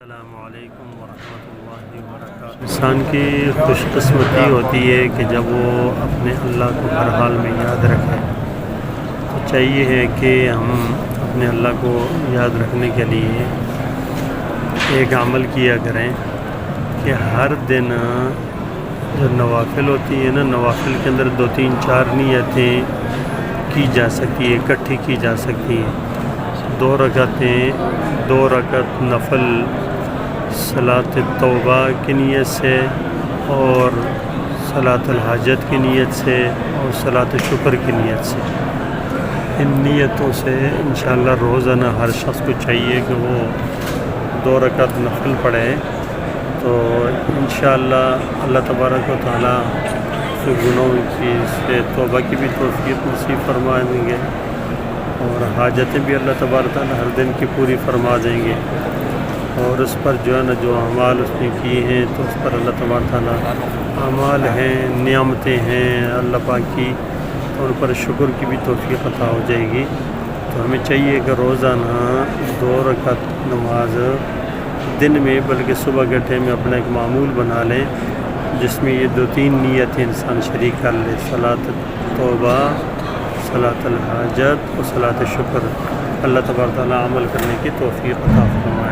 السلام علیکم ورحمۃ اللہ وبرکاتہ۔ انسان کی خوش قسمتی ہوتی ہے کہ جب وہ اپنے اللہ کو ہر حال میں یاد رکھے، تو چاہیے ہے کہ ہم اپنے اللہ کو یاد رکھنے کے لیے ایک عمل کیا کریں کہ ہر دن جو نوافل ہوتی ہیں نوافل کے اندر 2 3 4 نیتیں کی جا سکتی ہے، اکٹھی کی جا سکتی ہیں۔ 2 رکعت نفل صلاۃ توبہ کی نیت سے اور صلاۃ الحاجت کی نیت سے اور صلاۃ شکر کی نیت سے، ان نیتوں سے انشاءاللہ روزانہ ہر شخص کو چاہیے کہ وہ 2 رکعت نفل پڑھے، تو انشاءاللہ اللہ تبارک و تعالیٰ کے گناہوں کی سے توبہ کی بھی توفیق نصیب فرما دیں گے اور حاجتیں بھی اللہ تبارک و تعالیٰ ہر دن کی پوری فرما دیں گے، اور اس پر جو اعمال اس نے کی ہیں تو اس پر اللہ تبارک و تعالیٰ اعمال ہیں، نعمتیں ہیں اللہ پاک کی، تو ان پر شکر کی بھی توفیق عطا ہو جائے گی۔ تو ہمیں چاہیے کہ روزانہ 2 رکعت نماز دن میں بلکہ صبح کے ٹائم میں اپنا ایک معمول بنا لیں، جس میں یہ 2 3 نیتیں انسان شریک کر لے، صلاۃ توبہ، صلاۃ الحاجت اور صلاۃ شکر۔ اللہ تبارک و تعالیٰ عمل کرنے کی توفیق عطا فرمائے۔